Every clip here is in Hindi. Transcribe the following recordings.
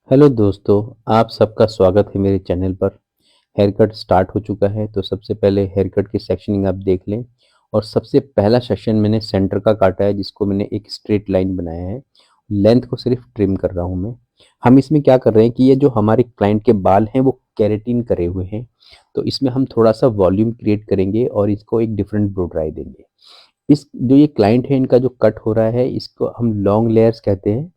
हेलो दोस्तों, आप सबका स्वागत है मेरे चैनल पर। हेयर कट स्टार्ट हो चुका है, तो सबसे पहले हेयर कट की सेक्शनिंग आप देख लें। और सबसे पहला सेक्शन मैंने सेंटर का काटा है, जिसको मैंने एक स्ट्रेट लाइन बनाया है। लेंथ को सिर्फ ट्रिम कर रहा हूँ मैं। हम इसमें क्या कर रहे हैं कि ये जो हमारे क्लाइंट के बाल हैं वो केराटिन करे हुए हैं, तो इसमें हम थोड़ा सा वॉल्यूम क्रिएट करेंगे और इसको एक डिफरेंट ब्लो ड्राई देंगे। इस जो ये क्लाइंट है, इनका जो कट हो रहा है, इसको हम लॉन्ग लेयर्स कहते हैं।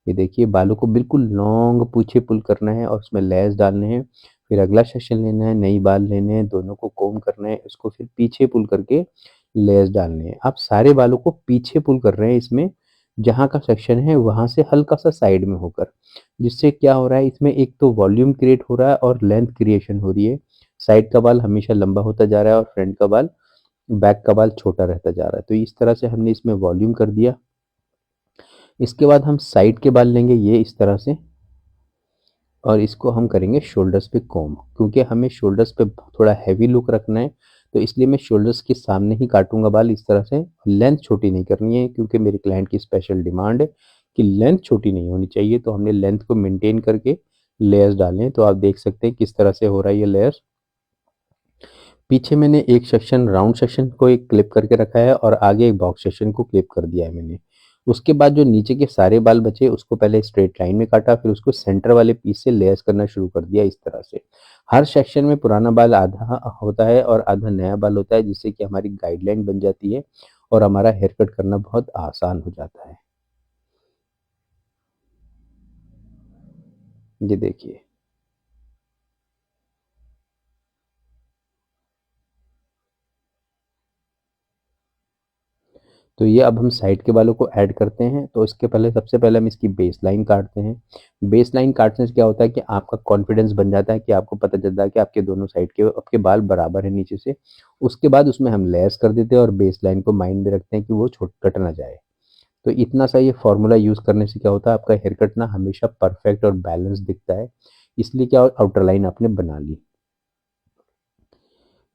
ये देखिए, बालों को बिल्कुल लॉन्ग पीछे पुल करना है और उसमें लेयर्स डालने हैं। फिर अगला सेक्शन लेना है, नई बाल लेने हैं, दोनों को कोम करना है, उसको फिर पीछे पुल करके लेयर्स डालने हैं। आप सारे बालों को पीछे पुल कर रहे हैं इसमें, जहाँ का सेक्शन है वहाँ से हल्का सा साइड में होकर। जिससे क्या हो रहा है, इसमें एक तो वॉल्यूम क्रिएट हो रहा है और लेंथ क्रिएशन हो रही है। साइड का बाल हमेशा लंबा होता जा रहा है और फ्रंट का बाल, बैक का बाल छोटा रहता जा रहा है। तो इस तरह से हमने इसमें वॉल्यूम कर दिया। इसके बाद हम साइड के बाल लेंगे ये इस तरह से, और इसको हम करेंगे शोल्डर्स पे कॉम्ब, क्योंकि हमें शोल्डर्स पे थोड़ा हैवी लुक रखना है। तो इसलिए मैं शोल्डर्स के सामने ही काटूंगा बाल इस तरह से। लेंथ छोटी नहीं करनी है, क्योंकि मेरे क्लाइंट की स्पेशल डिमांड है कि लेंथ छोटी नहीं होनी चाहिए। तो हमने लेंथ को मेंटेन करके लेयर्स डाले हैं। तो आप देख सकते हैं किस तरह से हो रहा है ये लेयर्स। पीछे मैंने एक सेक्शन, राउंड सेक्शन को एक क्लिप करके रखा है और आगे एक बॉक्स सेक्शन को क्लिप कर दिया है मैंने। उसके बाद जो नीचे के सारे बाल बचे उसको पहले स्ट्रेट लाइन में काटा, फिर उसको सेंटर वाले पीस से लेयर्स करना शुरू कर दिया इस तरह से। हर सेक्शन में पुराना बाल आधा होता है और आधा नया बाल होता है, जिससे कि हमारी गाइडलाइन बन जाती है और हमारा हेयर कट करना बहुत आसान हो जाता है। ये देखिए। तो ये अब हम साइड के बालों को ऐड करते हैं। तो इसके पहले, सबसे पहले हम इसकी बेस लाइन काटते हैं। बेस लाइन काटने से क्या होता है कि आपका कॉन्फिडेंस बन जाता है, कि आपको पता चलता है कि आपके दोनों साइड के आपके बाल बराबर है नीचे से। उसके बाद उसमें हम लेयर्स कर देते हैं और बेस लाइन को माइंड में रखते हैं कि वो छोट कट ना जाए। तो इतना सा ये फॉर्मूला यूज़ करने से क्या होता है, आपका हेयर कट ना हमेशा परफेक्ट और बैलेंस दिखता है। इसलिए क्या, आउटर लाइन आपने बना ली।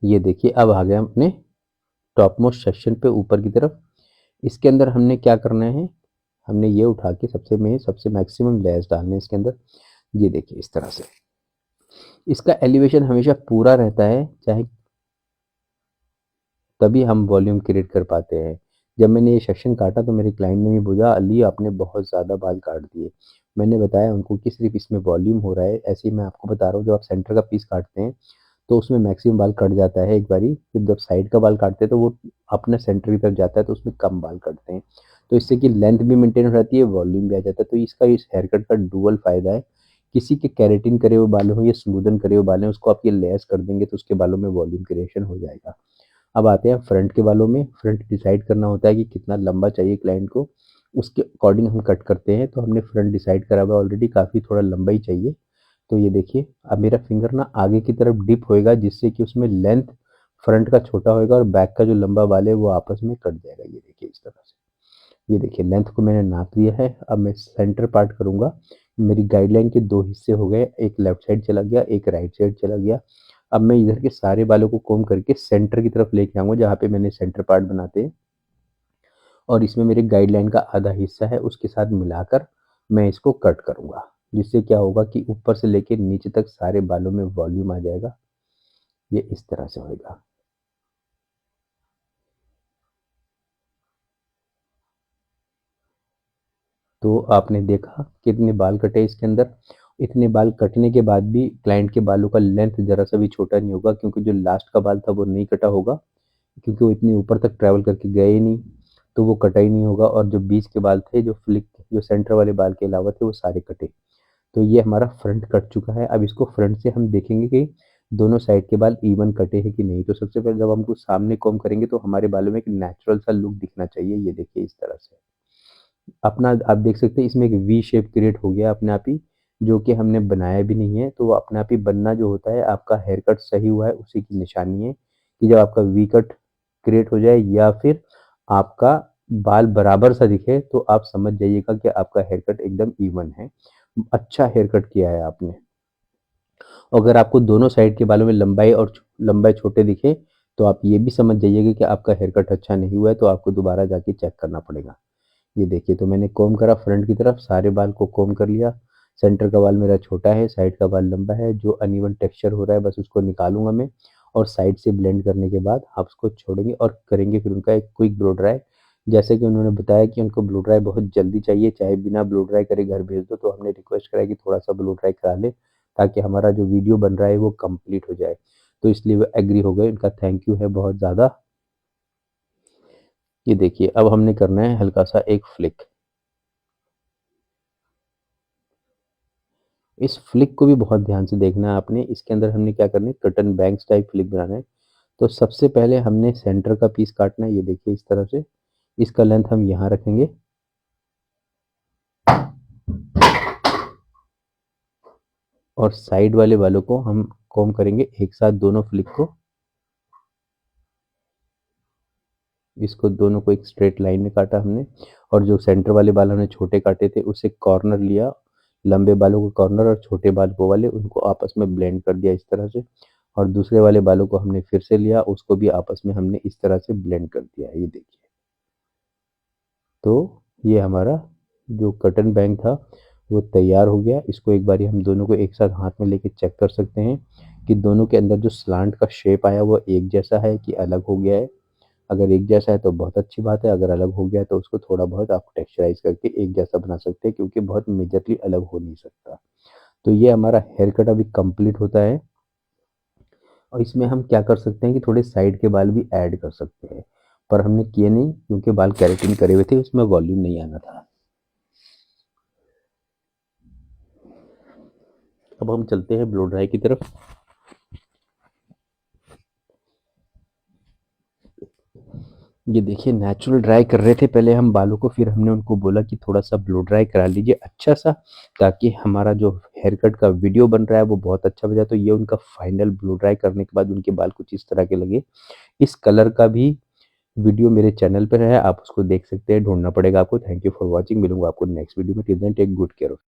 ये देखिए, अब आ गया अपने टॉप मोस्ट सेक्शन पे ऊपर की तरफ। इसके अंदर हमने क्या करना है, हमने ये उठा के सबसे मैक्सिमम लेयर्स डालने हैं इसके अंदर। ये देखिए इस तरह से। इसका एलिवेशन हमेशा पूरा रहता है, चाहे, तभी हम वॉल्यूम क्रिएट कर पाते हैं। जब मैंने ये सेक्शन काटा तो मेरे क्लाइंट ने भी बोला, अली आपने बहुत ज़्यादा बाल काट दिए। मैंने बताया उनको कि सिर्फ इसमें वॉल्यूम हो रहा है। ऐसे ही मैं आपको बता रहा हूँ, जब आप सेंटर का पीस काटते हैं तो उसमें मैक्सिमम बाल कट जाता है एक बारी। फिर जब साइड का बाल काटते हैं तो वो अपने सेंटर की तरफ जाता है, तो उसमें कम बाल कटते हैं। तो इससे कि लेंथ भी मेंटेन हो जाती है, वॉल्यूम भी आ जाता है। तो इसका, इस हेयर कट का डुअल फायदा है। किसी के केराटिन करे हुए बाल हो या स्मूदन करे हुए बाल हैं, उसको आप ये लेयर्स कर देंगे तो उसके बालों में वॉल्यूम क्रिएशन हो जाएगा। अब आते हैं फ्रंट के बालों में। फ्रंट डिसाइड करना होता है कि कितना लंबा चाहिए क्लाइंट को, उसके अकॉर्डिंग हम कट करते हैं। तो हमने फ्रंट डिसाइड करा हुआ ऑलरेडी, काफ़ी थोड़ा लंबा ही चाहिए। तो ये देखिए, अब मेरा फिंगर ना आगे की तरफ डिप होएगा, जिससे कि उसमें लेंथ फ्रंट का छोटा होएगा और बैक का जो लंबा बाल है वो आपस में कट जाएगा। ये देखिए इस तरह से। ये देखिए, लेंथ को मैंने नाप लिया है। अब मैं सेंटर पार्ट करूंगा। मेरी गाइडलाइन के दो हिस्से हो गए, एक लेफ्ट साइड चला गया, एक राइट साइड चला गया। अब मैं इधर के सारे बालों को कोम करके सेंटर की तरफ लेके आऊंगा, जहाँ पे मैंने सेंटर पार्ट बनाते हैं। और इसमें मेरे गाइडलाइन का आधा हिस्सा है, उसके साथ मिलाकर मैं इसको कट करूंगा। जिससे क्या होगा कि ऊपर से लेके नीचे तक सारे बालों में वॉल्यूम आ जाएगा। ये इस तरह से होएगा। तो आपने देखा कितने बाल कटे इसके अंदर। इतने बाल कटने के बाद भी क्लाइंट के बालों का लेंथ जरा सा भी छोटा नहीं होगा, क्योंकि जो लास्ट का बाल था वो नहीं कटा होगा, क्योंकि वो इतनी ऊपर तक ट्रैवल करके गए ही नहीं। तो वो कटा ही नहीं होगा। और जो बीच के बाल थे, जो फ्लिक, जो सेंटर वाले बाल के अलावा थे, वो सारे कटे। तो ये हमारा फ्रंट कट चुका है। अब इसको फ्रंट से हम देखेंगे कि दोनों साइड के बाल इवन कटे हैं कि नहीं। तो सबसे पहले जब हमको सामने कॉम्ब करेंगे तो हमारे बालों में एक नेचुरल सा लुक दिखना चाहिए। ये देखिए इस तरह से। अपना आप देख सकते हैं इसमें एक वी शेप क्रिएट हो गया अपने आप ही, जो कि हमने बनाया भी नहीं है। तो वो अपने आप ही बनना जो होता है, आपका हेयर कट सही हुआ है उसी की निशानी है। कि जब आपका वी कट क्रिएट हो जाए या फिर आपका बाल बराबर सा दिखे, तो आप समझ जाइएगा कि आपका हेयर कट एकदम इवन है। अच्छा हेयर कट किया है आपने। अगर आपको दोनों साइड के बालों में लंबाई और लंबाई छोटे दिखे, तो आप ये भी समझ जाइएगा कि आपका हेयर कट अच्छा नहीं हुआ है, तो आपको दोबारा जाके चेक करना पड़ेगा। ये देखिए, तो मैंने कोम करा फ्रंट की तरफ, सारे बाल को कोम कर लिया। सेंटर का बाल मेरा छोटा है, साइड का बाल लंबा है। जो अनइवन टेक्सचर हो रहा है बस उसको निकालूंगा मैं, और साइड से ब्लेंड करने के बाद आप उसको छोड़ेंगे और करेंगे फिर उनका एक क्विक ब्लो ड्राई। जैसे कि उन्होंने बताया कि उनको ब्लो ड्राई बहुत जल्दी चाहिए, चाहे बिना ब्लो ड्राई करे घर भेज दो, तो हमने रिक्वेस्ट करा कि थोड़ा सा ब्लो ड्राई करा ले ताकि हमारा जो वीडियो बन रहा है वो कंप्लीट हो जाए। तो इसलिए वो एग्री हो गए, इनका थैंक यू है बहुत ज़्यादा। ये देखिए अब हमने करना है हल्का सा एक फ्लिक। इस फ्लिक को भी बहुत ध्यान से देखना है आपने। इसके अंदर हमने क्या करना है, कटन बैंक्स टाइप फ्लिक बनाना है। तो सबसे पहले हमने सेंटर का पीस काटना है, ये देखिए इस तरह से। इसका लेंथ हम यहाँ रखेंगे और साइड वाले वालों को हम कॉम्ब करेंगे एक साथ, दोनों फ्लिक को। इसको दोनों को एक स्ट्रेट लाइन में काटा हमने, और जो सेंटर वाले बाल हमने छोटे काटे थे उससे कॉर्नर लिया, लंबे बालों को कॉर्नर और छोटे बाल वो वाले, उनको आपस में ब्लेंड कर दिया इस तरह से। और दूसरे वाले बालों को हमने फिर से लिया, उसको भी आपस में हमने इस तरह से ब्लेंड कर दिया, ये देखिए। तो ये हमारा जो कटन बैंग था वो तैयार हो गया। इसको एक बारी हम दोनों को एक साथ हाथ में लेके चेक कर सकते हैं कि दोनों के अंदर जो स्लांट का शेप आया वो एक जैसा है कि अलग हो गया है। अगर एक जैसा है तो बहुत अच्छी बात है, अगर अलग हो गया है तो उसको थोड़ा बहुत आप टेक्सचराइज करके एक जैसा बना सकते हैं, क्योंकि बहुत मेजरली अलग हो नहीं सकता। तो ये हमारा हेयर कट अभी कंप्लीट होता है। और इसमें हम क्या कर सकते हैं कि थोड़े साइड के बाल भी ऐड कर सकते हैं, पर हमने किए नहीं क्योंकि बाल केराटिन करे हुए थे, उसमें वॉल्यूम नहीं आना था। अब हम चलते हैं ब्लो ड्राई की तरफ। ये देखिए नेचुरल ड्राई कर रहे थे पहले हम बालों को, फिर हमने उनको बोला कि थोड़ा सा ब्लो ड्राई करा लीजिए अच्छा सा, ताकि हमारा जो हेयर कट का वीडियो बन रहा है वो बहुत अच्छा बन जाए। तो ये उनका फाइनल ब्लो ड्राई करने के बाद उनके बाल कुछ इस तरह के लगे। इस कलर का भी वीडियो मेरे चैनल पर है, आप उसको देख सकते हैं, ढूंढना पड़ेगा आपको। थैंक यू फॉर वॉचिंग, मिलूंगा आपको नेक्स्ट वीडियो में। Till then take good care of